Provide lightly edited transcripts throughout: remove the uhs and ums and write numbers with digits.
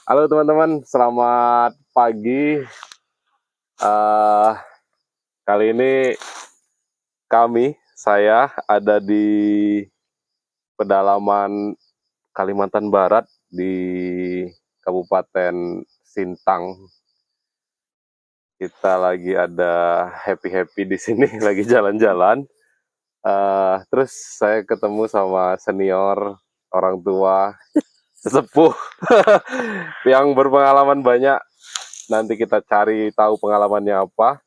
Halo teman-teman, selamat pagi. Eh, Kali ini saya ada di pedalaman Kalimantan Barat di Kabupaten Sintang. Kita lagi ada happy-happy di sini, lagi jalan-jalan. Terus saya ketemu sama senior, orang tua, sesepuh yang berpengalaman banyak. Nanti kita cari tahu pengalamannya apa.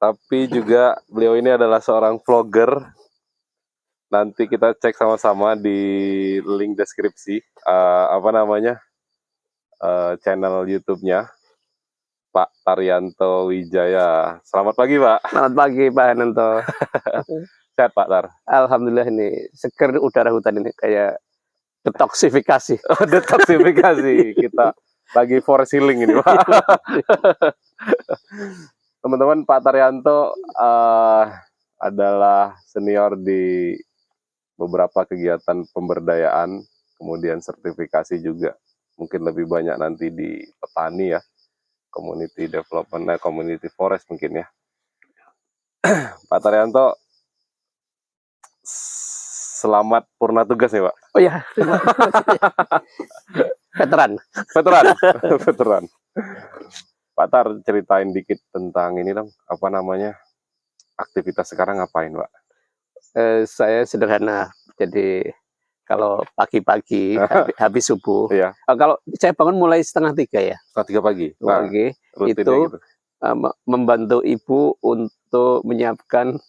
Tapi juga beliau ini adalah seorang vlogger. Nanti kita cek sama-sama di link deskripsi channel YouTube-nya Pak Taryanto Wijaya. Selamat pagi Pak. Selamat pagi Pak Hananto. Sehat Pak Tar? Alhamdulillah, ini seger udara hutan ini, kayak detoksifikasi. Oh, detoksifikasi. Kita lagi forest healing ini Pak. Teman-teman, Pak Taryanto adalah senior di beberapa kegiatan pemberdayaan, kemudian sertifikasi juga. Mungkin lebih banyak nanti di petani ya, community development, community forest mungkin ya. Pak Taryanto, selamat purna tugas nih Pak. Oh ya, veteran. Veteran. Pak Tar, ceritain dikit tentang ini dong, aktivitas sekarang ngapain Pak? Saya sederhana, jadi kalau pagi-pagi habis subuh, Iya. Kalau saya bangun mulai 2:30 ya. 2:30 pagi. Pagi itu gitu. membantu ibu untuk menyiapkan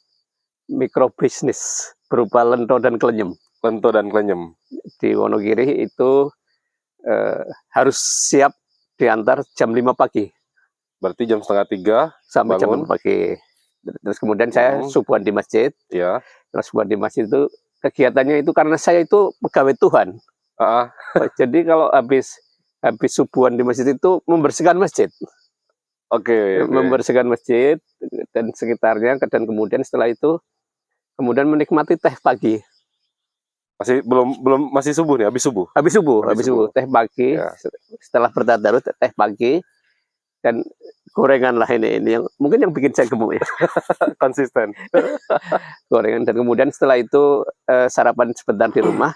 mikrobisnis berupa lento dan klenyem. Lento dan klenyem Di Wonogiri itu harus siap diantar jam 5 pagi. Berarti jam 2:30 sampai jam bangun. 6 pagi. Terus kemudian saya subuhan di masjid. Ya. Terus subuhan di masjid itu kegiatannya itu karena saya itu pegawai Tuhan. Jadi kalau habis subuhan di masjid itu membersihkan masjid. Oke. Membersihkan masjid dan sekitarnya, dan kemudian setelah itu kemudian menikmati teh pagi. Masih subuh nih, habis subuh. Habis subuh teh pagi. Ya. Setelah bertadarus teh pagi dan gorengan lah ini yang mungkin yang bikin saya gemuk ya. Konsisten. Gorengan, dan kemudian setelah itu sarapan sebentar di rumah,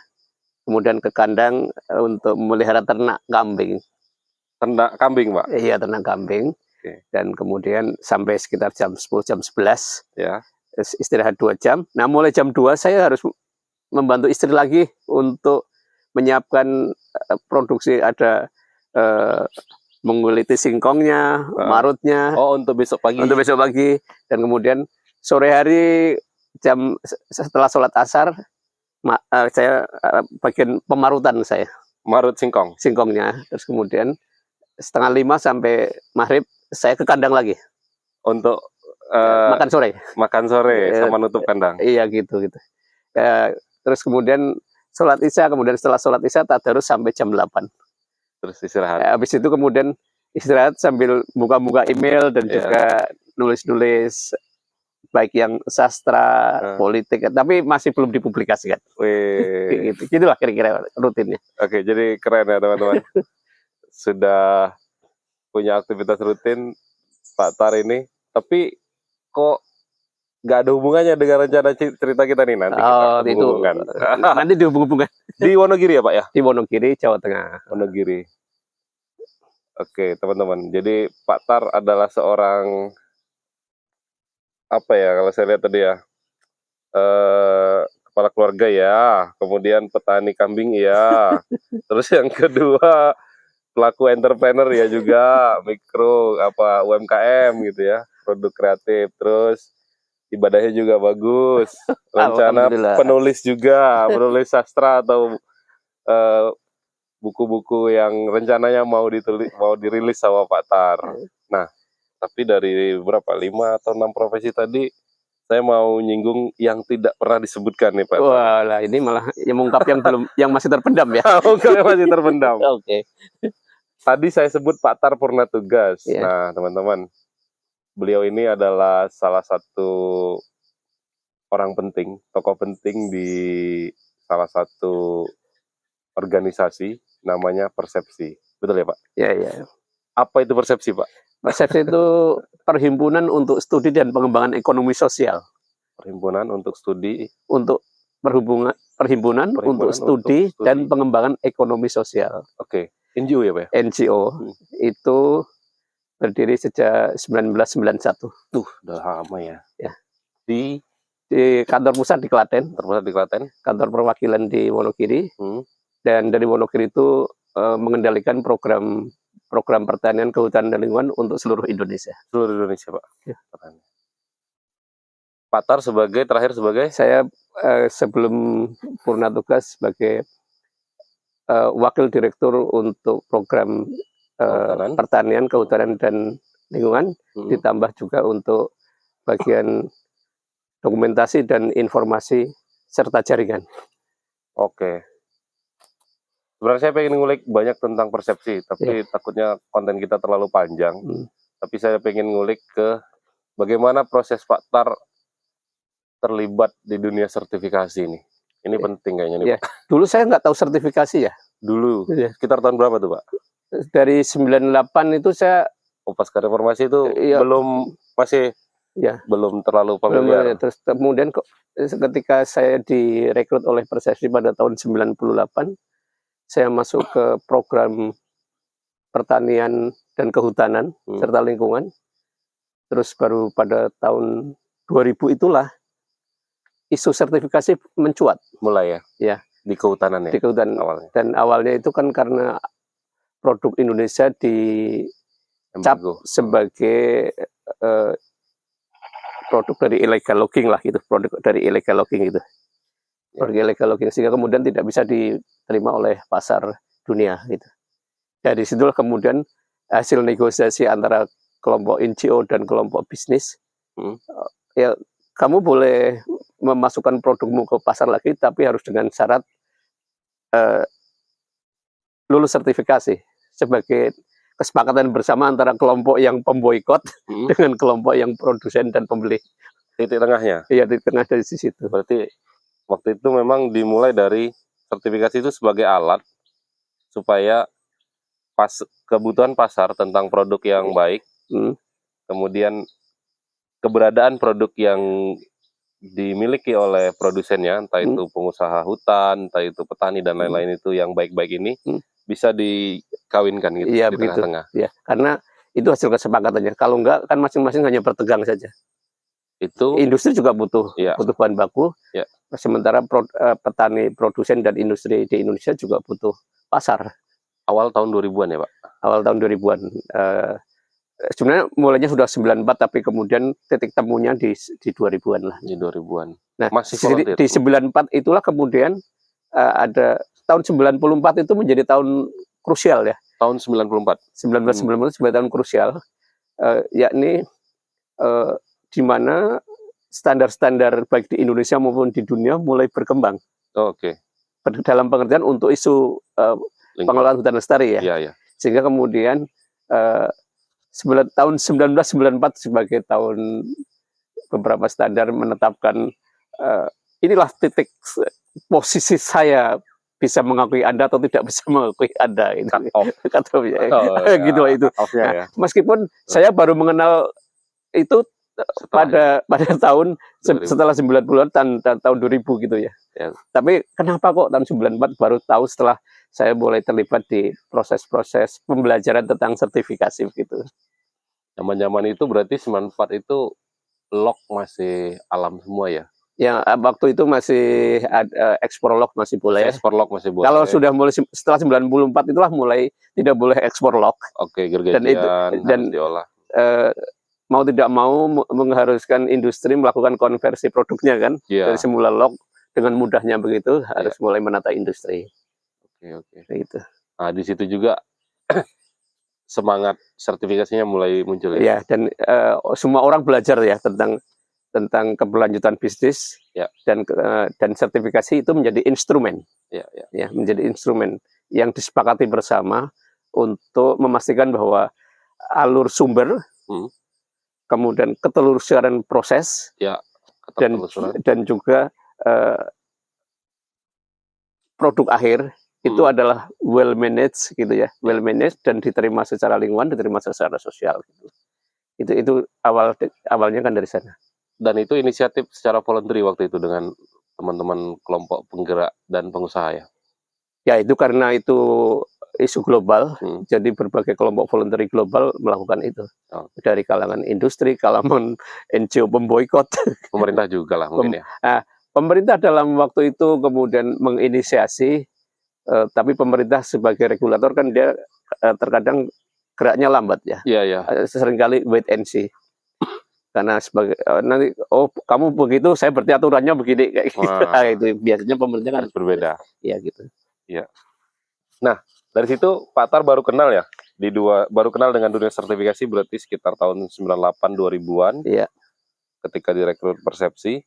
kemudian ke kandang untuk memelihara ternak kambing. Ternak kambing Pak? Iya, ternak kambing. Okay. Dan kemudian sampai sekitar jam 10, jam 11 ya. Istirahat 2 jam. Nah mulai jam 2 saya harus membantu istri lagi untuk menyiapkan produksi, ada menguliti singkongnya, marutnya. Oh, untuk besok pagi. Untuk besok pagi. Dan kemudian sore hari setelah sholat asar, saya bagian pemarutan saya. Marut singkong. Singkongnya. Terus kemudian 4:30 sampai maghrib saya ke kandang lagi. Untuk makan sore. Makan sore sama nutup kandang. Iya gitu. Terus kemudian sholat isya, kemudian setelah sholat isya tadarus sampai jam 8. Terus istirahat. Habis itu kemudian istirahat sambil buka-buka email dan juga nulis-nulis, baik yang sastra, politik, tapi masih belum dipublikasikan. Gitulah kira-kira rutinnya. Oke, jadi keren ya teman-teman. Sudah punya aktivitas rutin Pak Tar ini, tapi kok nggak ada hubungannya dengan rencana cerita kita nih nanti. Nanti dihubung-hubungkan. Di Wonogiri ya Pak ya? Di Wonogiri, Jawa Tengah. Wonogiri. Oke teman-teman, jadi Pak Tar adalah seorang kalau saya lihat tadi ya, kepala keluarga ya, kemudian petani kambing ya, terus yang kedua pelaku entrepreneur ya juga, mikro UMKM gitu ya, produk kreatif, terus ibadahnya juga bagus, rencana penulis juga, penulis sastra atau buku-buku yang rencananya mau dirilis sama Pak Tar. Nah, tapi dari 5 atau 6 profesi tadi, saya mau nyinggung yang tidak pernah disebutkan nih Pak. Wah, lah ini malah yang mengungkap yang masih terpendam ya. Yang masih terpendam. Oke. Tadi saya sebut Pak Tar purna tugas. Nah, teman-teman, beliau ini adalah salah satu orang penting, tokoh penting di salah satu organisasi namanya Persepsi. Betul ya Pak? Ya, ya. Apa itu persepsi Pak? Persepsi itu perhimpunan untuk studi dan pengembangan ekonomi sosial. Perhimpunan untuk studi. Untuk perhimpunan untuk studi dan pengembangan ekonomi sosial. Oke, NGO ya Pak? NGO itu berdiri sejak 1991. Udah lama ya. Ya. Di kantor pusat di Klaten. Kantor perwakilan di Wonogiri. Dan dari Wonogiri itu mengendalikan program pertanian, kehutanan dan lingkungan untuk seluruh Indonesia. Seluruh Indonesia Pak. Ya. Pak Tar terakhir sebagai? Saya sebelum purna tugas sebagai wakil direktur untuk program pertanian, kehutanan dan lingkungan, ditambah juga untuk bagian dokumentasi dan informasi serta jaringan. Oke. Sebenarnya saya pengen ngulik banyak tentang persepsi, tapi takutnya konten kita terlalu panjang. Tapi saya pengen ngulik ke bagaimana proses Pak Tar terlibat di dunia sertifikasi ini. Ini penting kayaknya nih Pak. Dulu saya nggak tahu sertifikasi ya. Dulu? Sekitar tahun berapa tuh Pak? Dari 98 itu saya... pasca reformasi itu belum terlalu familiar. Terus kemudian ketika saya direkrut oleh Persepsi pada tahun 98, saya masuk ke program pertanian dan kehutanan serta lingkungan. Terus baru pada tahun 2000 itulah isu sertifikasi mencuat. Mulai ya? Ya. Di kehutanan ya? Di kehutanan awalnya. Dan awalnya itu kan karena produk Indonesia dicap sebagai produk dari illegal logging lah gitu, produk dari illegal logging gitu. Produk illegal logging, sehingga kemudian tidak bisa diterima oleh pasar dunia gitu. Dari situlah kemudian hasil negosiasi antara kelompok NGO dan kelompok bisnis, ya kamu boleh memasukkan produkmu ke pasar lagi, tapi harus dengan syarat lulus sertifikasi, sebagai kesepakatan bersama antara kelompok yang pemboikot dengan kelompok yang produsen dan pembeli. Titik tengahnya? Iya, titik tengah dari situ. Berarti waktu itu memang dimulai dari sertifikasi itu sebagai alat supaya kebutuhan pasar tentang produk yang baik, kemudian keberadaan produk yang dimiliki oleh produsennya, entah itu pengusaha hutan, entah itu petani dan lain-lain itu yang baik-baik ini bisa dikawinkan gitu di tengah-tengah. Iya, karena itu hasil kesepakatannya. Kalau enggak kan masing-masing hanya bertegang saja. Itu industri juga butuh bahan baku. Sementara petani, produsen dan industri di Indonesia juga butuh pasar. Awal tahun 2000-an ya Pak? Awal tahun 2000-an. Sebenarnya mulainya sudah 94, tapi kemudian titik temunya di 2000-an lah. Di 2000-an. Nah, di 94 itulah kemudian ada tahun 94 itu menjadi tahun krusial ya. Tahun 94. 1994 sebagai tahun krusial, yakni di mana standar-standar baik di Indonesia maupun di dunia mulai berkembang. Dalam pengertian untuk isu pengelolaan hutan lestari ya. Sehingga kemudian tahun 1994 sebagai tahun beberapa standar menetapkan inilah titik posisi saya bisa mengakui Anda atau tidak bisa mengakui Anda itu. Gitu lah itu. Nah, meskipun saya baru mengenal itu pada tahun setelah 90-an tahun 2000 gitu ya. Tapi kenapa kok tahun 94 baru tahu setelah saya mulai terlibat di proses-proses pembelajaran tentang sertifikasi gitu. Zaman-zaman itu berarti 94 itu log masih alam semua ya? Ya, waktu itu masih ekspor log masih boleh. Ekspor log masih boleh. Kalau sudah mulai setelah 94 itulah mulai tidak boleh ekspor log. Gergajian harus diolah. Mau tidak mau mengharuskan industri melakukan konversi produknya kan. Dari semula log dengan mudahnya begitu harus mulai menata industri. Gitu. Nah, di situ juga semangat sertifikasinya mulai muncul ya. Ya, dan semua orang belajar ya tentang keberlanjutan bisnis dan sertifikasi itu menjadi instrumen. Ya, menjadi instrumen yang disepakati bersama untuk memastikan bahwa alur sumber, kemudian ketelusuran proses, dan juga produk akhir itu adalah well managed gitu ya, well managed dan diterima secara lingkungan, diterima secara sosial gitu. Itu awalnya kan dari sana. Dan itu inisiatif secara voluntary waktu itu dengan teman-teman kelompok penggerak dan pengusaha ya. Ya itu karena itu isu global, jadi berbagai kelompok voluntary global melakukan itu. Dari kalangan industri, kalangan NGO pemboikot. Pemerintah juga lah mungkin ya. Nah, pemerintah dalam waktu itu kemudian menginisiasi, tapi pemerintah sebagai regulator kan dia terkadang geraknya lambat ya. Iya. Seringkali wait and see. Karena sebagai nanti kamu begitu, saya berarti aturannya begini kayak gitu. Itu biasanya pemerintah kan berbeda. Iya gitu. Iya. Nah, dari situ Pak Tar baru kenal ya baru kenal dengan dunia sertifikasi berarti sekitar tahun 98 2000-an. Iya. Ketika direkrut Persepsi.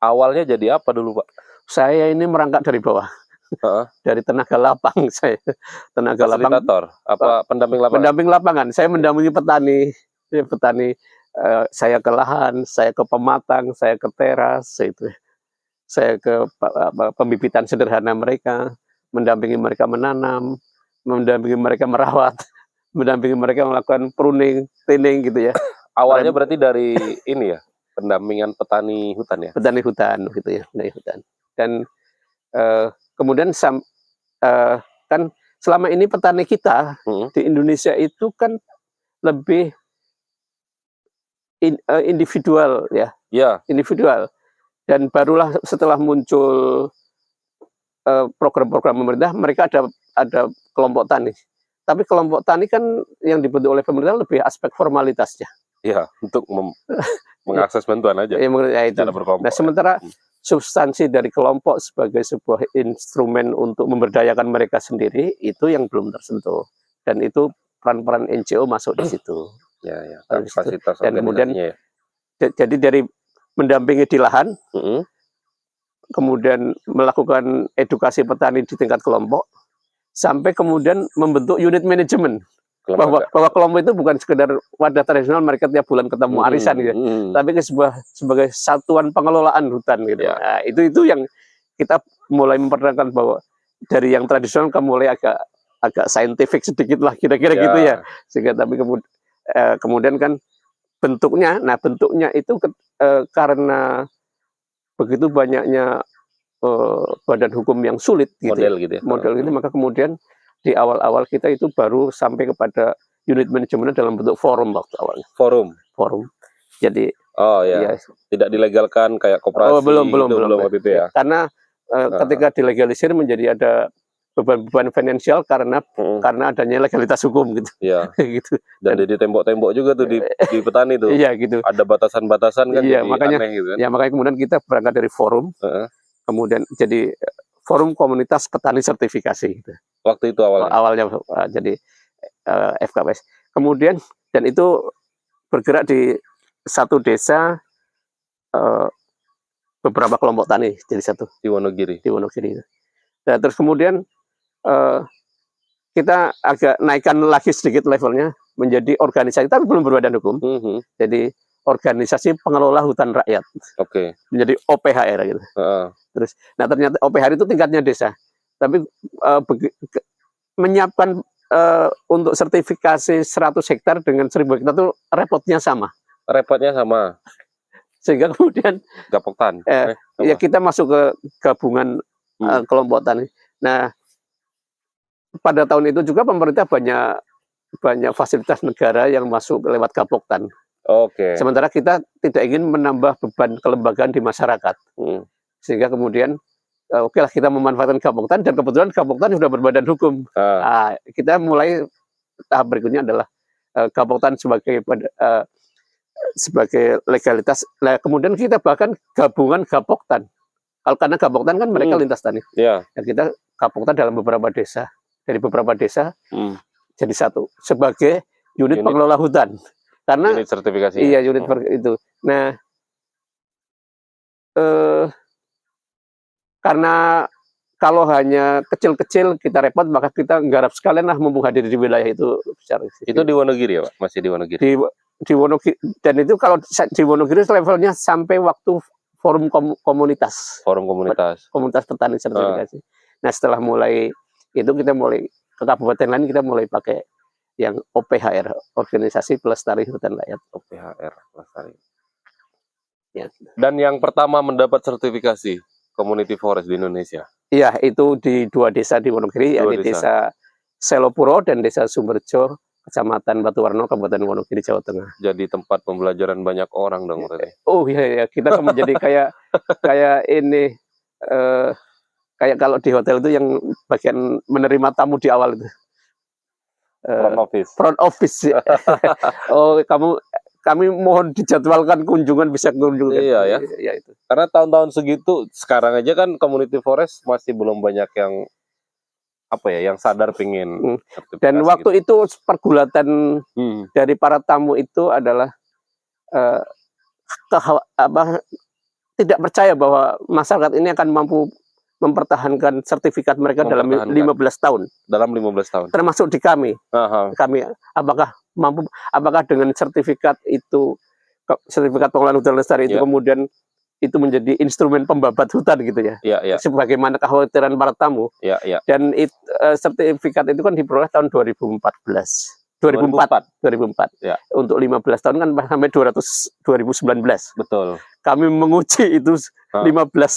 Awalnya jadi apa dulu, Pak? Saya ini merangkak dari bawah. Dari tenaga lapang saya. Tenaga fasilitator, apa pendamping lapangan? Pendamping lapangan. Saya mendampingi petani. Saya ke lahan, saya ke pematang, saya ke teras, itu. Saya ke pembibitan sederhana mereka, mendampingi mereka menanam, mendampingi mereka merawat, mendampingi mereka melakukan pruning, thinning gitu ya. Awalnya berarti dari ini ya, pendampingan petani hutan ya? Petani hutan gitu ya, petani hutan. Dan kemudian kan selama ini petani kita di Indonesia itu kan lebih individual ya. Ya. Individual. Dan barulah setelah muncul program-program pemerintah, mereka ada kelompok tani. Tapi kelompok tani kan yang dibentuk oleh pemerintah lebih aspek formalitasnya. Iya, untuk mengakses bantuan aja. Ya, itu. Nah, sementara substansi dari kelompok sebagai sebuah instrumen untuk memberdayakan mereka sendiri itu yang belum tersentuh. Dan itu peran-peran NGO masuk di situ. Ya, kapasitas dan kemudian ya. Jadi dari mendampingi di lahan, kemudian melakukan edukasi petani di tingkat kelompok, sampai kemudian membentuk unit manajemen. Bahwa kelompok itu bukan sekedar wadah tradisional mereka tiap bulan ketemu arisan gitu, tapi sebagai satuan pengelolaan hutan gitu. Ya. Nah, itu yang kita mulai memperkenalkan bahwa dari yang tradisional ke mulai agak saintifik sedikit lah kira-kira gitu ya. Sehingga tapi kemudian kan bentuknya itu karena begitu banyaknya badan hukum yang sulit gitu, model gitu, maka kemudian di awal-awal kita itu baru sampai kepada unit manajemen dalam bentuk forum waktu awalnya. Forum. Jadi ya, tidak dilegalkan kayak koperasi. Belum waktu itu ya. Karena ketika dilegalisir menjadi ada beban finansial karena adanya legalitas hukum gitu. Iya. gitu. Dan di tembok-tembok juga tuh di petani tuh. Iya gitu. Ada batasan-batasan kan. Iya, makanya aneh gitu kan. Ya makanya kemudian kita berangkat dari forum. Kemudian jadi forum komunitas petani sertifikasi gitu. Waktu itu awalnya jadi FKPS. Kemudian dan itu bergerak di satu desa beberapa kelompok tani jadi satu di Wonogiri. Nah, terus kemudian kita agak naikkan lagi sedikit levelnya menjadi organisasi tapi belum berbadan hukum. Jadi organisasi pengelola hutan rakyat. Menjadi OPHR gitu. Terus nah ternyata OPHR itu tingkatnya desa. Tapi menyiapkan untuk sertifikasi 100 hektar dengan 1000 hektar itu repotnya sama. Sehingga kemudian Gapoktan. Ya kita masuk ke gabungan kelompok tani. Nah, pada tahun itu juga pemerintah banyak fasilitas negara yang masuk lewat Gapoktan. Sementara kita tidak ingin menambah beban kelembagaan di masyarakat. Sehingga kemudian oke lah kita memanfaatkan Gapoktan dan kebetulan Gapoktan sudah berbadan hukum. Kita mulai tahap berikutnya adalah Gapoktan sebagai legalitas. Nah, kemudian kita bahkan gabungan Gapoktan. Karena Gapoktan kan mereka lintas tani. Ya, kita Gapoktan dalam beberapa desa. Dari beberapa desa jadi satu sebagai unit pengelola hutan. Karena unit sertifikasi. Iya, unit itu. Nah, karena kalau hanya kecil-kecil kita repot, maka kita nggarap sekalian lah mumpung hadir di wilayah itu. Itu di Wonogiri ya, Pak? Masih di Wonogiri? Di Wonogiri. Dan itu kalau di Wonogiri levelnya sampai waktu forum komunitas. Komunitas petani sertifikasi. Nah setelah mulai itu kita mulai ke kabupaten lain, kita mulai pakai yang OPHR, Organisasi Pelestari Hutan Rakyat. OPHR Pelestari. Ya. Dan yang pertama mendapat sertifikasi Community Forest di Indonesia. Iya, itu di 2 desa di Wonogiri, yakni desa Selopuro dan desa Sumberjo, Kecamatan Batuwarno, Kabupaten Wonogiri, Jawa Tengah. Jadi tempat pembelajaran banyak orang dong berarti. Oh iya, kita kan menjadi kayak ini, kayak kalau di hotel itu yang bagian menerima tamu di awal itu. Front office. Oh, kami mohon dijadwalkan kunjungan, bisa kunjungan. Iya ya. Iya itu. Karena tahun-tahun segitu, sekarang aja kan community forest masih belum banyak yang yang sadar pingin. Dan waktu itu pergulatan dari para tamu itu adalah tidak percaya bahwa masyarakat ini akan mampu mempertahankan sertifikat mereka dalam 15 tahun. Dalam 15 tahun. Termasuk di kami. Kami apakah dengan sertifikat itu, sertifikat pengelolaan hutan lestari itu kemudian itu menjadi instrumen pembabat hutan gitu ya. Sebagaimana kekhawatiran para tamu. Dan sertifikat itu kan diperoleh tahun 2004. Untuk 15 tahun kan sampai 2019. Betul. Kami menguji itu 15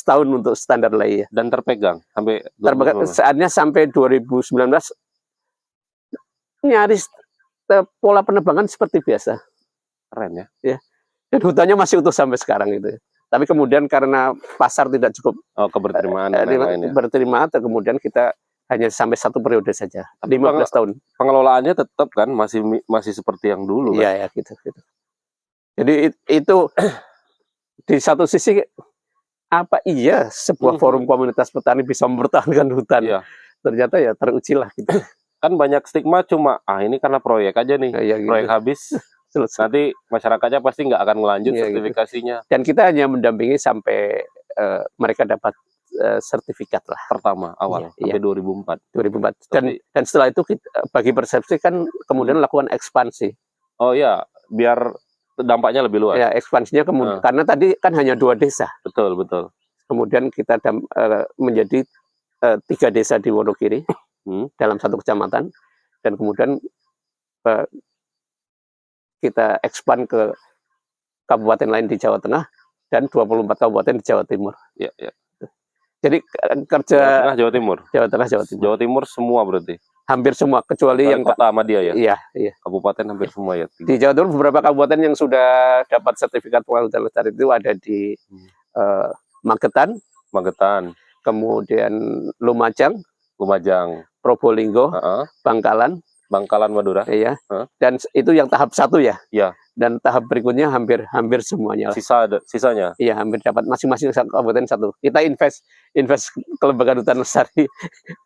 tahun untuk standar layak. Dan terpegang sampai saatnya sampai 2019 nyaris pola penebangan seperti biasa. Keren ya. Ya. Dan hutannya masih utuh sampai sekarang itu. Tapi kemudian karena pasar tidak cukup berterima, kemudian kita hanya sampai 1 periode saja, 15 tahun. Pengelolaannya tetap kan masih seperti yang dulu kan? Iya, gitu. Jadi itu di satu sisi sebuah forum komunitas petani bisa mempertahankan hutan. Iya. Ternyata ya terujilah gitu. Kan banyak stigma cuma ini karena proyek aja nih. Gitu. Proyek habis. Nanti masyarakatnya pasti nggak akan melanjut sertifikasinya. Gitu. Dan kita hanya mendampingi sampai mereka dapat sertifikat lah. Pertama awal sampai 2004. Dan setelah itu bagi persepsi kan kemudian lakukan ekspansi. Oh iya, biar dampaknya lebih luas. Ya, ekspansinya kemudian karena tadi kan hanya 2 desa. Betul. Kemudian kita menjadi 3 desa di Wonogiri dalam 1 kecamatan, dan kemudian kita expand ke kabupaten lain di Jawa Tengah dan 24 kabupaten di Jawa Timur. Iya. Jadi kerja Jawa Timur. Jawa Timur semua berarti. Hampir semua kecuali yang kota Ahmadiyah ya. Iya. Kabupaten hampir semua ya. Di Jawa Timur beberapa kabupaten yang sudah dapat sertifikat pengelolaan hutan lestari itu ada di Magetan, kemudian Lumajang, Probolinggo, Bangkalan Madura. Iya. Dan itu yang tahap 1 ya. Iya. Dan tahap berikutnya hampir semuanya. Sisanya. Iya, hampir dapat masing-masing kabupaten 1. Kita invest kelembagaan hutan lestari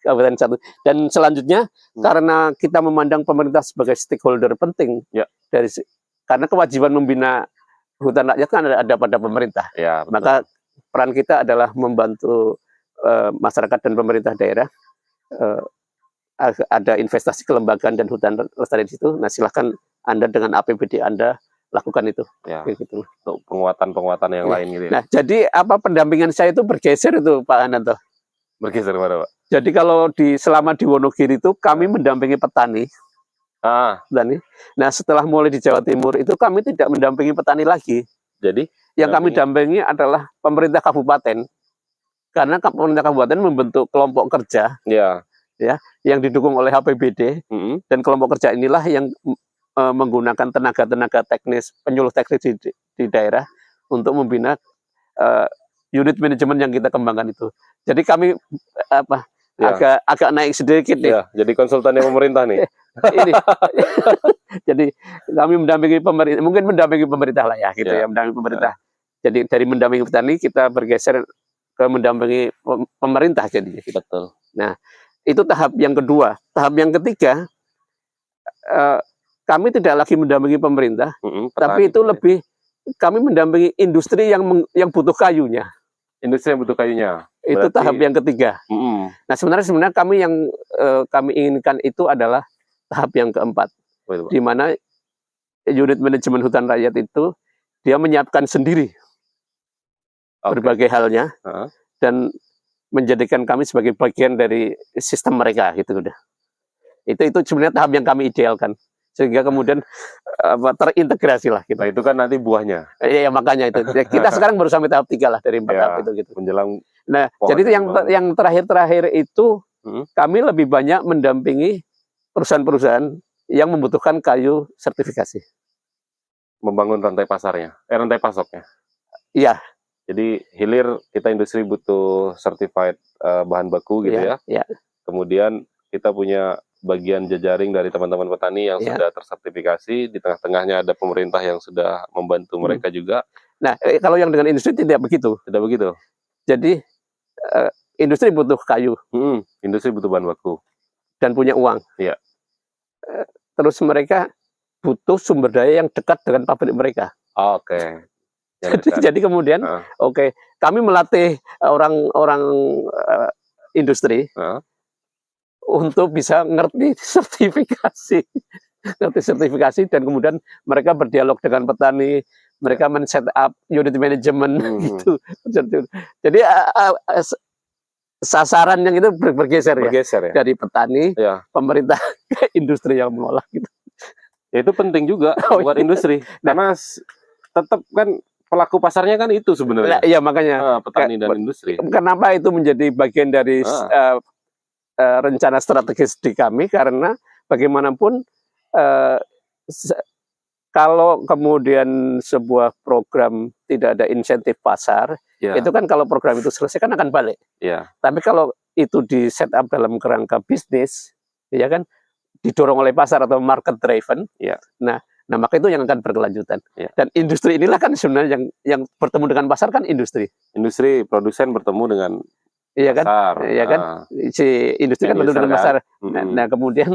kabupaten 1. Dan selanjutnya karena kita memandang pemerintah sebagai stakeholder penting karena kewajiban membina hutan rakyat kan ada pada pemerintah. Ya, maka peran kita adalah membantu masyarakat dan pemerintah daerah. Ada investasi kelembagaan dan hutan lestari di situ. Nah, silahkan Anda dengan APBD Anda lakukan itu. Ya, gitu. Untuk penguatan yang lain gitu ya. Nah, jadi pendampingan saya itu bergeser itu Pak Ananto. Bergeser mana Pak? Jadi kalau selama di Wonogiri itu kami mendampingi petani. Nah, setelah mulai di Jawa Timur itu kami tidak mendampingi petani lagi. Jadi yang kami dampingi adalah pemerintah kabupaten. Karena pemerintah kabupaten membentuk kelompok kerja. Yang didukung oleh APBD, dan kelompok kerja inilah yang menggunakan tenaga teknis, penyuluh teknis di daerah untuk membina unit manajemen yang kita kembangkan itu. Jadi kami agak naik sedikit nih. Jadi konsultannya pemerintah nih. Ini. Jadi kami mendampingi pemerintah, mungkin mendampingi pemerintah lah ya, gitu ya, mendampingi pemerintah. Jadi dari mendampingi petani kita bergeser ke mendampingi pemerintah jadinya. Betul. Nah, itu tahap yang kedua. Tahap yang ketiga, kami tidak lagi mendampingi pemerintah, tapi itu lebih kami mendampingi industri yang butuh kayunya. Industri yang butuh kayunya. Itu tahap yang ketiga. Nah, sebenarnya kami yang kami inginkan itu adalah tahap yang keempat, di mana unit manajemen hutan rakyat itu dia menyiapkan sendiri berbagai halnya, dan menjadikan kami sebagai bagian dari sistem mereka gitu udah. Itu sebenarnya tahap yang kami idealkan sehingga kemudian terintegrasi lah gitu. Nah, itu kan nanti buahnya. Iya makanya itu. Kita sekarang baru sampai tahap 3 lah dari 4 tahap itu gitu. Menjelang. Nah, jadi itu yang terakhir itu kami lebih banyak mendampingi perusahaan-perusahaan yang membutuhkan kayu sertifikasi. Membangun rantai pasarnya, rantai pasoknya. Iya. Jadi hilir kita industri butuh certified bahan baku gitu ya. Iya. Kemudian kita punya bagian jejaring dari teman-teman petani yang sudah tersertifikasi, di tengah-tengahnya ada pemerintah yang sudah membantu mereka juga. Nah, kalau yang dengan industri tidak begitu. Tidak begitu. Jadi industri butuh kayu. Industri butuh bahan baku. Dan punya uang. Iya. Terus mereka butuh sumber daya yang dekat dengan pabrik mereka. Oke. Jadi kemudian, kami melatih orang-orang industri untuk bisa ngerti sertifikasi, dan kemudian mereka berdialog dengan petani, mereka men-set up unit management gitu. Jadi sasaran yang itu bergeser ya? Dari petani, pemerintah ke industri yang mengolah gitu. Ya, itu penting juga buat industri, karena tetap kan pelaku pasarnya kan itu sebenarnya. Iya makanya petani dan industri. Kenapa itu menjadi bagian dari rencana strategis di kami, karena bagaimanapun kalau kemudian sebuah program tidak ada insentif pasar, itu kan kalau program itu selesai kan akan balik. Tapi kalau itu di set up dalam kerangka bisnis, ya kan didorong oleh pasar atau market driven, nah maka itu yang akan berkelanjutan. Dan industri inilah kan sebenarnya yang bertemu dengan pasar kan industri. Industri produsen bertemu dengan pasar. Iya kan, si industri kan bertemu dengan pasar. Nah kemudian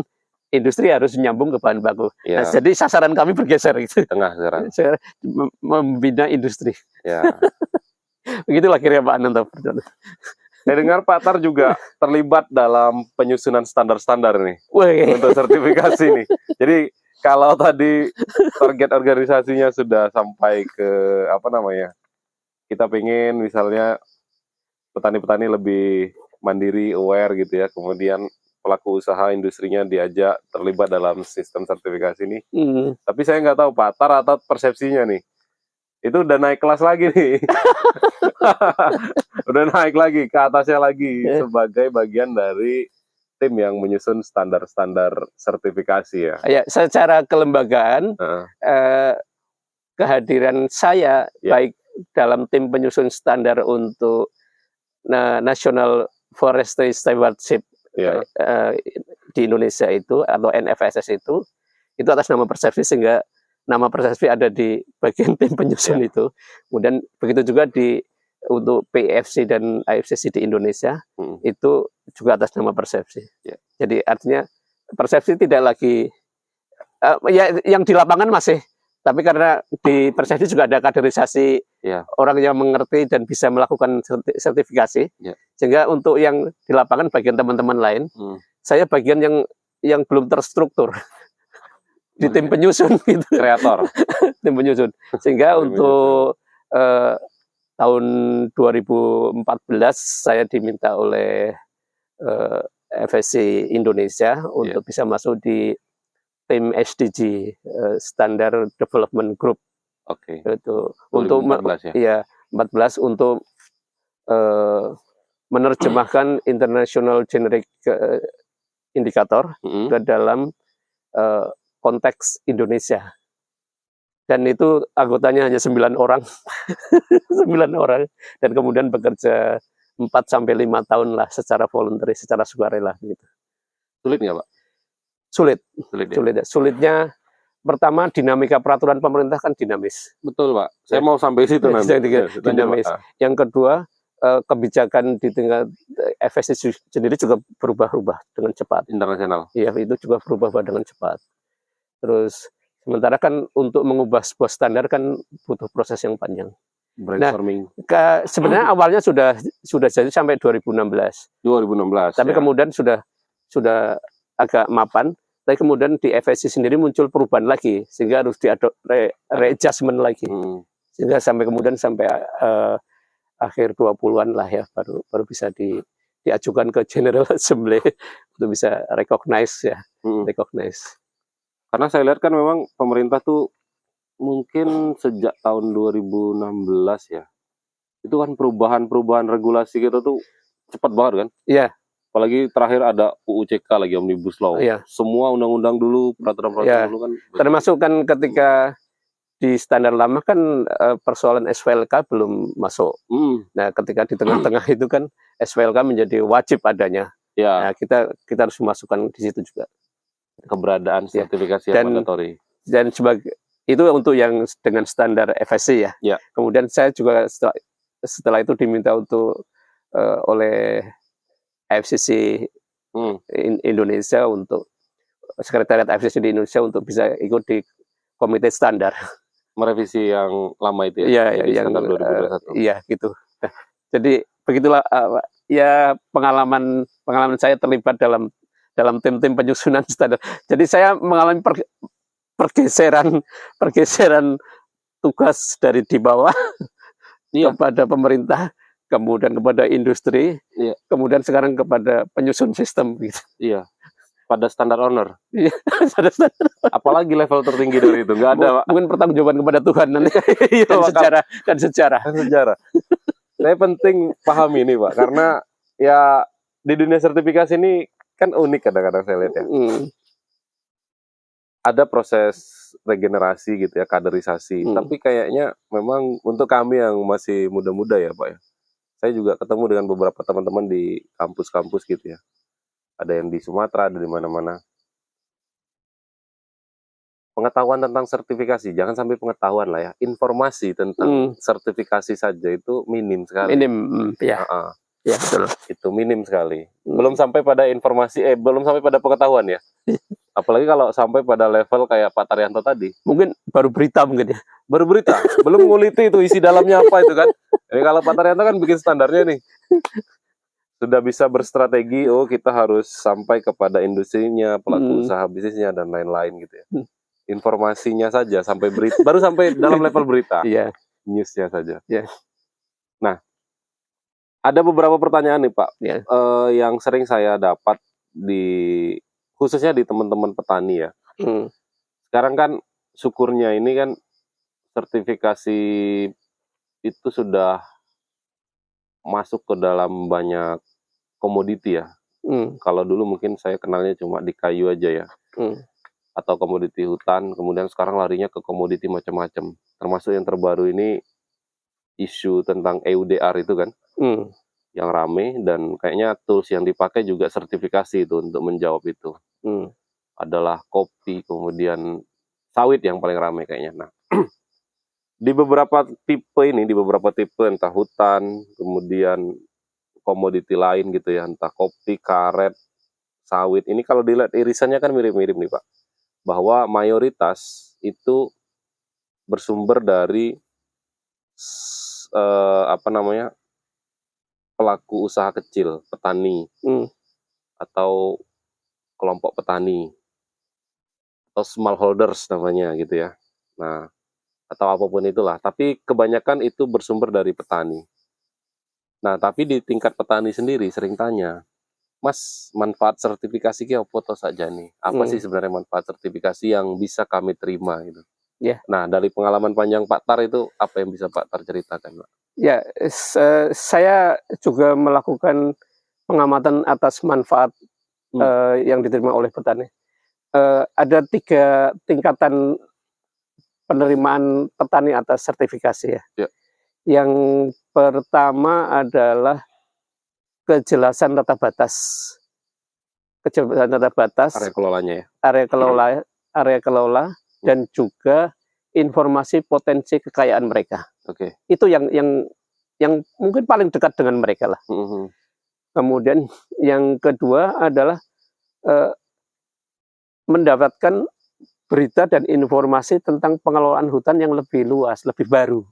industri harus nyambung ke bahan baku. Nah, jadi sasaran kami bergeser gitu. Tengah sekarang. Membina industri. Begitulah kira Pak Ananto. Saya dengar Pak Tar juga terlibat dalam penyusunan standar-standar nih untuk sertifikasi nih. Jadi kalau tadi target organisasinya sudah sampai ke kita pengen misalnya petani-petani lebih mandiri, aware gitu ya. Kemudian pelaku usaha industrinya diajak terlibat dalam sistem sertifikasi ini. Tapi saya nggak tahu Pak Tar atau persepsinya nih. Itu udah naik kelas lagi nih. Udah naik lagi ke atasnya lagi sebagai bagian dari tim yang menyusun standar-standar sertifikasi ya. Ya, secara kelembagaan kehadiran saya baik dalam tim penyusun standar untuk National Forestry Stewardship di Indonesia itu atau NFSS itu atas nama Persepsi, sehingga nama Persepsi ada di bagian tim penyusun itu. Kemudian begitu juga untuk PFC dan AFCC di Indonesia itu juga atas nama Persepsi. Jadi artinya Persepsi tidak lagi yang di lapangan masih, tapi karena di Persepsi juga ada kaderisasi orang yang mengerti dan bisa melakukan sertifikasi, sehingga untuk yang di lapangan bagian teman-teman lain, saya bagian yang belum terstruktur di tim penyusun gitu. Kreator. Tim penyusun. Sehingga untuk tahun 2014 saya diminta oleh FSC Indonesia untuk bisa masuk di tim SDG, Standard Development Group. Itu untuk 14 untuk menerjemahkan International Generic Indicator ke dalam konteks Indonesia. Dan itu anggotanya hanya 9 orang. 9 orang. Dan kemudian bekerja 4-5 tahun lah secara voluntary, secara sukarela gitu. Sulit nggak Pak? Sulit. Sulitnya pertama, dinamika peraturan pemerintah kan dinamis. Betul Pak. Saya mau sampai situ nanti. Dinamis. Yang kedua, kebijakan di tingkat FSC sendiri juga berubah-ubah dengan cepat. Internasional. Iya, itu juga berubah dengan cepat. Terus sementara kan untuk mengubah sebuah standar kan butuh proses yang panjang. Brainstorming. Nah, sebenarnya awalnya sudah jadi sampai 2016. Tapi kemudian sudah agak mapan. Tapi kemudian di FSC sendiri muncul perubahan lagi, sehingga harus readjustment lagi. Sehingga sampai kemudian akhir 20-an lah ya, baru bisa diajukan ke General Assembly untuk bisa recognize ya, recognize. Karena saya lihat kan memang pemerintah tuh mungkin sejak tahun 2016 ya, itu kan perubahan regulasi kita tuh cepat banget kan? Iya. Apalagi terakhir ada UU CK lagi, Omnibus Law. Iya. Semua undang-undang dulu, peraturan-peraturan dulu kan. Termasuk kan ketika di standar lama kan persoalan SVLK belum masuk. Nah, ketika di tengah-tengah itu kan SVLK menjadi wajib adanya. Ya. Nah, kita harus masukkan di situ juga keberadaan sertifikasi yang mandatori. Dan sebagai itu untuk yang dengan standar FSC ya. Ya. Kemudian saya juga setelah itu diminta untuk oleh FCC Indonesia, untuk sekretariat FCC di Indonesia untuk bisa ikut di komite standar. Merevisi yang lama itu ya? Iya, yang standar 2021. Iya gitu. Jadi begitulah ya pengalaman saya terlibat dalam tim-tim penyusunan standar. Jadi saya mengalami pergeseran tugas dari di bawah kepada pemerintah, kemudian kepada industri, kemudian sekarang kepada penyusun sistem gitu. Iya. Pada standar owner. Iya, apalagi level tertinggi dari itu, nggak ada. Mungkin pertanggungjawaban kepada Tuhan nanti. dan sejarah. Saya penting pahami ini Pak, karena ya di dunia sertifikasi ini kan unik kadang-kadang saya lihat ya. Ada proses regenerasi gitu ya, kaderisasi. Tapi kayaknya memang untuk kami yang masih muda-muda ya Pak ya, saya juga ketemu dengan beberapa teman-teman di kampus-kampus gitu ya. Ada yang di Sumatera, ada di mana-mana. Pengetahuan tentang sertifikasi, jangan sampai pengetahuan lah ya, informasi tentang sertifikasi saja itu minim sekali. Ya. Ya, betul. Itu minim sekali. Belum sampai pada informasi, belum sampai pada pengetahuan ya. Apalagi kalau sampai pada level kayak Pak Taryanto tadi. Mungkin baru berita mungkin ya. Baru berita, belum nguliti itu isi dalamnya apa itu kan. Jadi kalau Pak Taryanto kan bikin standarnya nih. Sudah bisa berstrategi, kita harus sampai kepada industrinya, pelaku usaha bisnisnya, dan lain-lain gitu ya. Informasinya saja sampai berita, baru sampai dalam level berita, newsnya saja. Nah, ada beberapa pertanyaan nih Pak, yang sering saya dapat khususnya di teman-teman petani ya. Sekarang kan syukurnya ini kan sertifikasi itu sudah masuk ke dalam banyak komoditi ya. Kalau dulu mungkin saya kenalnya cuma di kayu aja ya. Atau komoditi hutan, kemudian sekarang larinya ke komoditi macam-macam. Termasuk yang terbaru ini isu tentang EUDR itu kan, yang rame, dan kayaknya tools yang dipakai juga sertifikasi itu untuk menjawab itu. Adalah kopi, kemudian sawit yang paling rame kayaknya. Nah, di beberapa tipe entah hutan, kemudian komoditi lain gitu ya, entah kopi, karet, sawit. Ini kalau dilihat irisannya kan mirip-mirip nih Pak. Bahwa mayoritas itu bersumber dari pelaku usaha kecil, petani, atau kelompok petani, atau smallholders namanya gitu ya. Nah, atau apapun itulah. Tapi kebanyakan itu bersumber dari petani. Nah, tapi di tingkat petani sendiri sering tanya, Mas, manfaat sertifikasi ki apa to saja nih? Apa sih sebenarnya manfaat sertifikasi yang bisa kami terima gitu? Nah, dari pengalaman panjang Pak Tar itu apa yang bisa Pak Tar ceritakan, Pak? Ya, saya juga melakukan pengamatan atas manfaat yang diterima oleh petani. Ada 3 tingkatan penerimaan petani atas sertifikasi ya. Yang pertama adalah kejelasan tata batas. Area kelolanya ya. Area kelola dan juga informasi potensi kekayaan mereka. Itu yang mungkin paling dekat dengan mereka lah. Kemudian yang kedua adalah mendapatkan berita dan informasi tentang pengelolaan hutan yang lebih luas, lebih baru.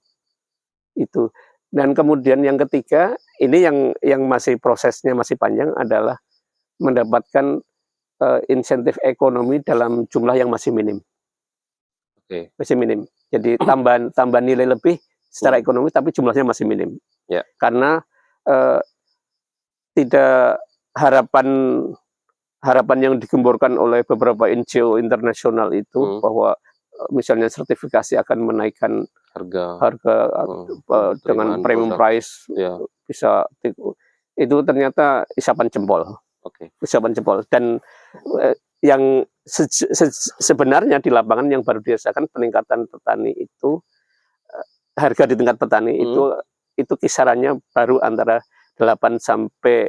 Itu. Dan kemudian yang ketiga, ini yang masih prosesnya masih panjang, adalah mendapatkan insentif ekonomi dalam jumlah yang masih minim. Masih minim. Jadi tambahan nilai lebih secara ekonomi, tapi jumlahnya masih minim. Ya. Karena tidak harapan yang digemborkan oleh beberapa NGO internasional itu bahwa misalnya sertifikasi akan menaikkan harga dengan premium price bisa itu ternyata isapan jempol. Isapan jempol. Dan yang sebenarnya di lapangan yang baru dirasakan peningkatan petani itu harga di tingkat petani itu kisarannya baru antara 8 sampai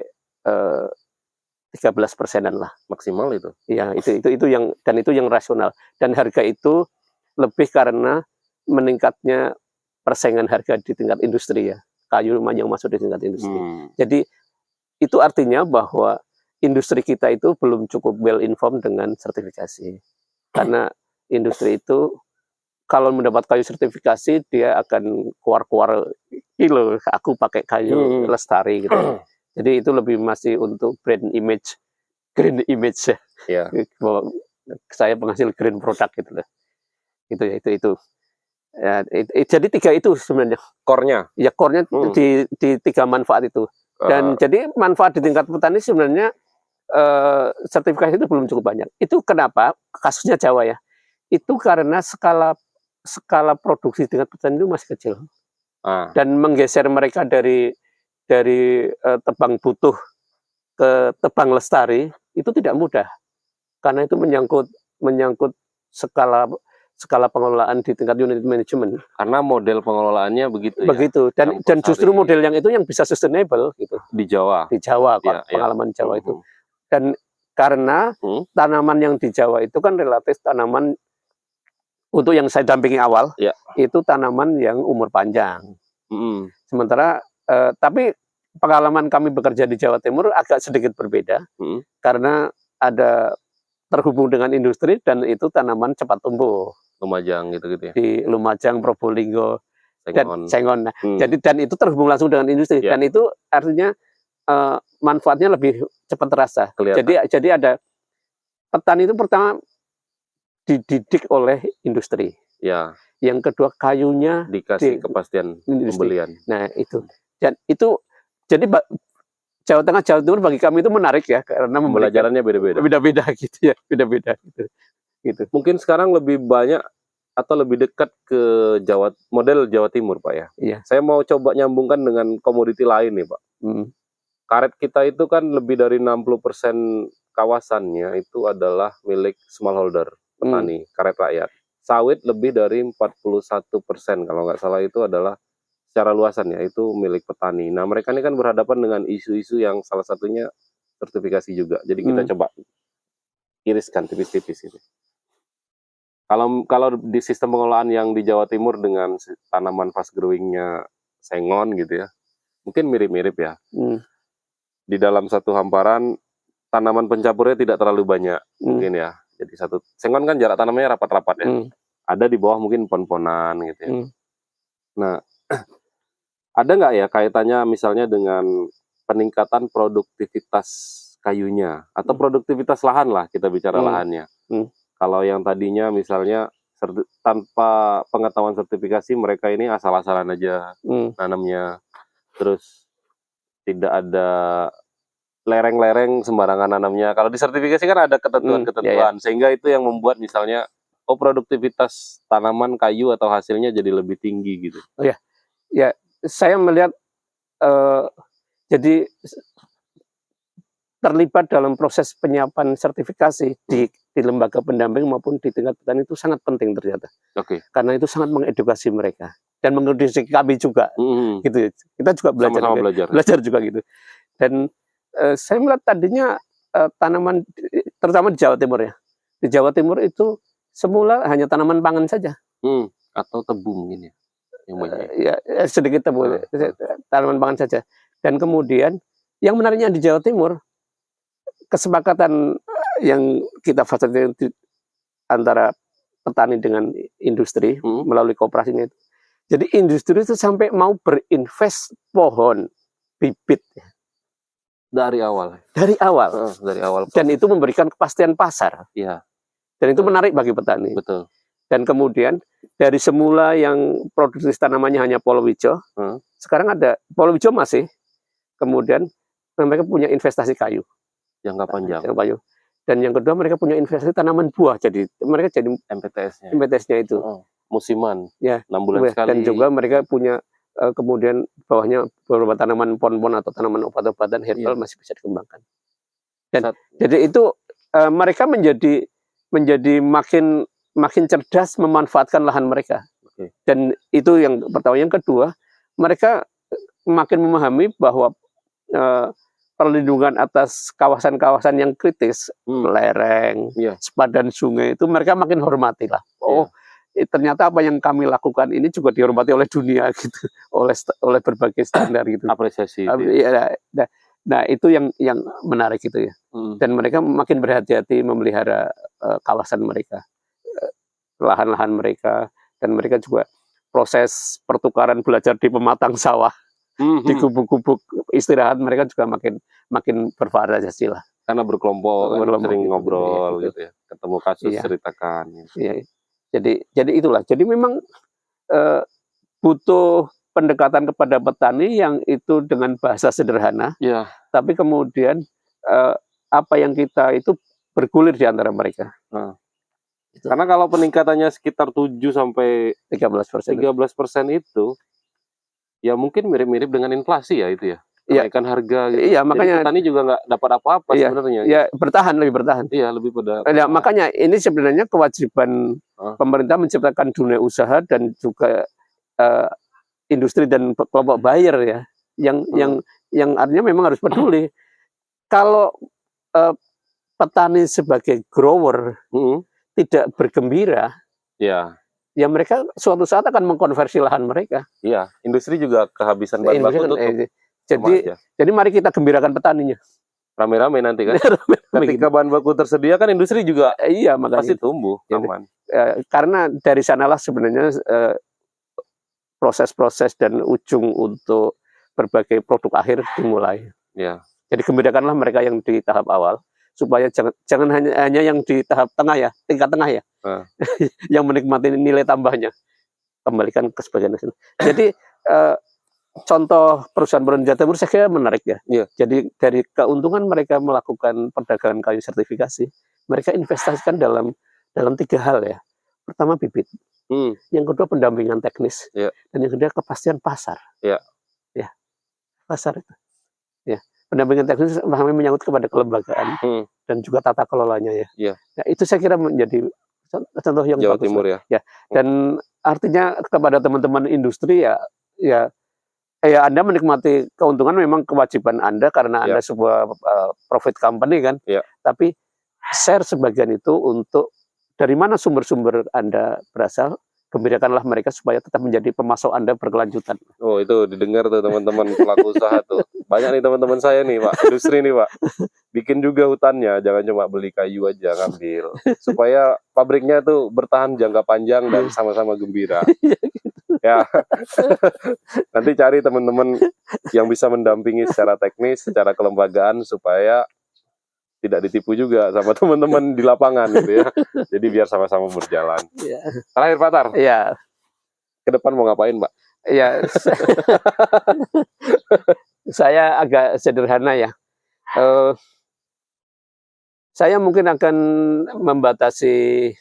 13%-an lah maksimal itu. Ya, itu yang rasional. Dan harga itu lebih karena meningkatnya persaingan harga di tingkat industri ya. Kayu yang masuk di tingkat industri. Jadi itu artinya bahwa industri kita itu belum cukup well informed dengan sertifikasi. Karena industri itu kalau mendapat kayu sertifikasi dia akan keluar-keluar kilo, aku pakai kayu lestari gitu. Jadi itu lebih masih untuk brand image, green image ya. Bahwa saya penghasil green product gitu loh. Itu. Ya, jadi 3 itu sebenarnya core-nya. Ya core-nya di 3 manfaat itu. Dan jadi manfaat di tingkat petani sebenarnya sertifikasi itu belum cukup banyak. Itu kenapa? Kasusnya Jawa ya. Itu karena skala produksi tingkat petani itu masih kecil. Dan menggeser mereka dari tebang butuh ke tebang lestari itu tidak mudah karena itu menyangkut skala pengelolaan di tingkat unit management. Karena model pengelolaannya begitu. Dan justru model yang itu yang bisa sustainable gitu. Di Jawa pengalaman Jawa itu. Dan karena tanaman yang di Jawa itu kan relatif tanaman untuk yang saya dampingi awal itu tanaman yang umur panjang. Sementara tapi pengalaman kami bekerja di Jawa Timur agak sedikit berbeda karena ada terhubung dengan industri dan itu tanaman cepat tumbuh. Lumajang gitu ya. Di Lumajang, Probolinggo, dan Sengon. Jadi dan itu terhubung langsung dengan industri dan itu artinya manfaatnya lebih cepat terasa. Jadi ada petani itu pertama dididik oleh industri. Yang kedua kayunya dikasih kepastian pembelian. Nah itu dan itu jadi Jawa Tengah Jawa Timur bagi kami itu menarik ya karena pembelajarannya beda-beda gitu ya beda-beda gitu. Mungkin sekarang lebih banyak atau lebih dekat ke model Jawa Timur Pak ya. Saya mau coba nyambungkan dengan komoditi lain nih Pak. Karet kita itu kan lebih dari 60% kawasannya itu adalah milik smallholder petani karet rakyat. Sawit lebih dari 41% kalau nggak salah itu adalah secara luasan ya itu milik petani. Nah mereka ini kan berhadapan dengan isu-isu yang salah satunya sertifikasi juga. Jadi kita coba iriskan tipis-tipis ini. Kalau di sistem pengelolaan yang di Jawa Timur dengan tanaman fast growing-nya sengon gitu ya, mungkin mirip-mirip ya. Di dalam satu hamparan tanaman pencampurnya tidak terlalu banyak mungkin ya. Jadi sengon kan jarak tanamnya rapat-rapat ya. Ada di bawah mungkin pon-ponan gitu ya. Nah ada nggak ya kaitannya misalnya dengan peningkatan produktivitas kayunya atau produktivitas lahan lah kita bicara lahannya. Kalau yang tadinya misalnya tanpa pengetahuan sertifikasi mereka ini asal-asalan aja nanamnya, terus tidak ada lereng-lereng sembarangan nanamnya. Kalau disertifikasi kan ada ketentuan-ketentuan sehingga itu yang membuat misalnya produktivitas tanaman kayu atau hasilnya jadi lebih tinggi gitu. Ya. Saya melihat jadi terlibat dalam proses penyiapan sertifikasi di lembaga pendamping maupun di tingkat petani itu sangat penting ternyata. Karena itu sangat mengedukasi mereka dan mengedukasi kami juga. Gitu. Kita juga belajar juga gitu. Dan saya melihat tadinya tanaman terutama di Jawa Timur ya. Di Jawa Timur itu semula hanya tanaman pangan saja. Atau tebu mungkin ya. Sedikit tebu, tanaman pangan saja. Dan kemudian yang menariknya di Jawa Timur kesepakatan yang kita fasilitasi antara petani dengan industri melalui kooperasinya itu. Jadi industri itu sampai mau berinvest pohon bibit dari awal. Dan itu memberikan kepastian pasar. Dan itu menarik bagi petani. Betul. Dan kemudian dari semula yang produksi tanamannya hanya palawija, sekarang ada palawija masih. Kemudian mereka punya investasi kayu. Jangka panjang. Dan yang kedua mereka punya investasi tanaman buah. Jadi mereka jadi MPTS-nya itu. Musiman. Ya. 6 bulan sekali. Dan juga mereka punya kemudian bawahnya beberapa tanaman pohon-pohon atau tanaman obat-obatan herbal masih bisa dikembangkan. Dan jadi itu mereka menjadi makin cerdas memanfaatkan lahan mereka. Dan itu yang pertama. Yang kedua, mereka makin memahami bahwa perlindungan atas kawasan-kawasan yang kritis, lereng, sepadan sungai itu mereka makin hormati lah. Ternyata apa yang kami lakukan ini juga dihormati oleh dunia gitu, oleh berbagai standar gitu. Apresiasi. Nah itu yang menarik gitu ya. Dan mereka makin berhati-hati memelihara kawasan mereka, lahan-lahan mereka, dan mereka juga proses pertukaran belajar di pematang sawah, di gubuk-gubuk istirahat mereka juga makin bervariasi lah. Karena berkelompok, sering ngobrol gitu ya, ketemu kasus ceritakan. Iya. Jadi itulah. Jadi memang butuh pendekatan kepada petani yang itu dengan bahasa sederhana, tapi kemudian apa yang kita itu bergulir di antara mereka. Karena kalau peningkatannya sekitar 7-13% itu, ya mungkin mirip-mirip dengan inflasi ya itu ya. Kenaikan harga gitu. Iya, makanya petani juga nggak dapat apa-apa sebenarnya. Iya, lebih bertahan. Iya, lebih pada. Makanya ini sebenarnya kewajiban pemerintah menciptakan dunia usaha dan juga industri dan kelompok buyer ya, yang artinya memang harus peduli. Kalau petani sebagai grower tidak bergembira, ya mereka suatu saat akan mengkonversi lahan mereka. Iya, industri juga kehabisan bahan baku tutup. Jadi mari kita gembirakan petaninya. Rame-rame nanti kan. Ketika bahan baku tersedia kan industri juga pasti tumbuh aman. Karena dari sanalah sebenarnya proses-proses dan ujung untuk berbagai produk akhir dimulai. Jadi gembirakanlah mereka yang di tahap awal, supaya jangan hanya yang di tahap tengah ya, tingkat tengah ya, yang menikmati nilai tambahnya, kembalikan ke sebagian hasil. Jadi contoh perusahaan-perusahaan Jawa Timur saya kira menarik ya. Jadi dari keuntungan mereka melakukan perdagangan kayu sertifikasi, mereka investasikan dalam 3 hal ya. Pertama bibit, yang kedua pendampingan teknis, dan yang kedua kepastian pasar. Pasar itu. Pendampingan teknis menyangkut kepada kelembagaan dan juga tata kelolanya ya. Nah, itu saya kira menjadi contoh yang Jawa bagus. Timur ya. Dan artinya kepada teman-teman industri ya Anda menikmati keuntungan memang kewajiban Anda karena Anda sebuah profit company kan. Tapi share sebagian itu untuk dari mana sumber-sumber Anda berasal, gembirakanlah mereka supaya tetap menjadi pemasok Anda berkelanjutan. Oh, itu didengar tuh teman-teman pelaku usaha tuh. Banyak nih teman-teman saya nih, Pak, industri nih, Pak. Bikin juga hutannya, jangan cuma beli kayu aja ngambil. Supaya pabriknya tuh bertahan jangka panjang dan sama-sama gembira. Ya. Nanti cari teman-teman yang bisa mendampingi secara teknis, secara kelembagaan supaya tidak ditipu juga sama teman-teman di lapangan gitu ya. Jadi biar sama-sama berjalan. Terakhir Pak Tar. Ke depan mau ngapain, Pak? Saya agak sederhana ya. Saya mungkin akan membatasi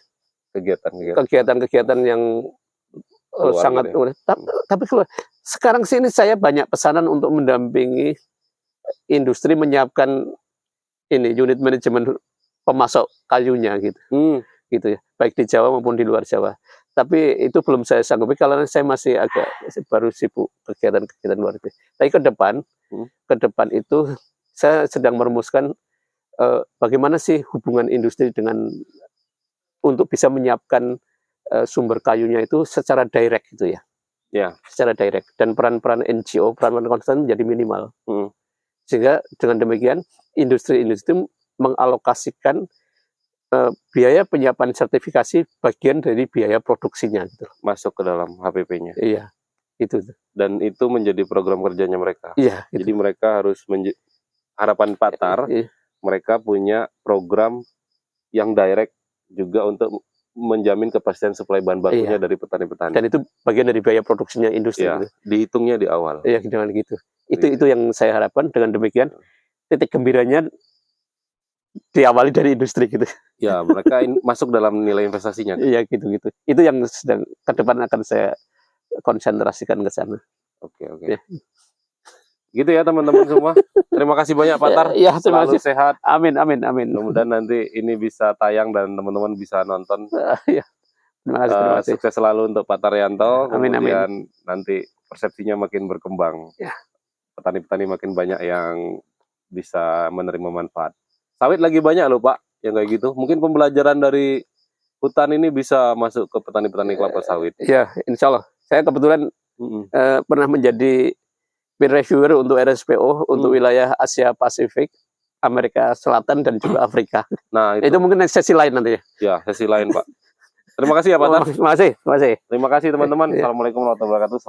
kegiatan-kegiatan yang sangat tapi sekarang sini saya banyak pesanan untuk mendampingi industri menyiapkan ini unit manajemen pemasok kayunya gitu ya, baik di Jawa maupun di luar Jawa. Tapi itu belum saya sanggupi karena saya masih baru sibuk kegiatan-kegiatan luar negeri. Tapi ke depan itu saya sedang merumuskan bagaimana sih hubungan industri untuk bisa menyiapkan sumber kayunya itu secara direct gitu ya. Secara direct, dan peran-peran NGO, peran-peran konsultan menjadi minimal. Sehingga dengan demikian industri-industri mengalokasikan biaya penyiapan sertifikasi bagian dari biaya produksinya gitu. Masuk ke dalam HPP-nya. Iya, itu. Dan itu menjadi program kerjanya mereka. Iya. Gitu. Jadi mereka harus harapan Pak Tar, mereka punya program yang direct juga untuk menjamin kepastian suplai bahan bakunya dari petani-petani. Dan itu bagian dari biaya produksinya industri. Gitu. Dihitungnya di awal. Iya, dengan gitu. Itu yang saya harapkan. Dengan demikian titik gembiranya diawali dari industri gitu. Ya, mereka masuk dalam nilai investasinya. Iya, gitu. Itu yang sedang ke depan akan saya konsentrasikan ke sana. Oke. Ya. Gitu ya teman-teman semua. Terima kasih banyak Pak Tar. Ya, terima kasih. Selalu sehat. Amin. Mudah-mudahan nanti ini bisa tayang dan teman-teman bisa nonton. Ya. Terima kasih. Sukses selalu untuk Pak Taryanto. Amin. Kemudian nanti persepsinya makin berkembang. Ya. Petani-petani makin banyak yang bisa menerima manfaat. Sawit lagi banyak loh Pak, yang kayak gitu. Mungkin pembelajaran dari hutan ini bisa masuk ke petani-petani kelapa sawit. Iya, insya Allah. Saya kebetulan pernah menjadi peer reviewer untuk RSPO untuk wilayah Asia Pasifik, Amerika Selatan dan juga Afrika. Nah, itu mungkin sesi lain nanti. Ya, sesi lain Pak. Terima kasih ya Pak Tar. Terima kasih. Terima kasih teman-teman. Assalamualaikum warahmatullahi wabarakatuh.